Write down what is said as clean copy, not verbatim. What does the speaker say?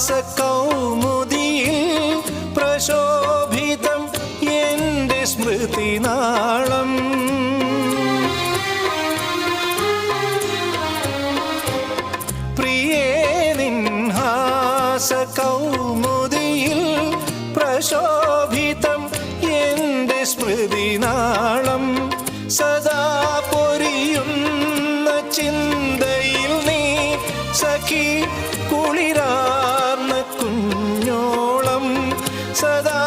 കൗമുദിയിൽ പ്രശോഭിതം എൻ്റെ സ്മൃതിനാളം. പ്രിയേ നിൻഹാസ കൗമുദിയിൽ പ്രശോഭിതം എൻ്റെ സ്മൃതിനാളം. സദാ പൊരിയുന്ന ചിന്തയിൽ നീ സഖി കുളിരാർന്ന കുഞ്ഞോളം. സദാ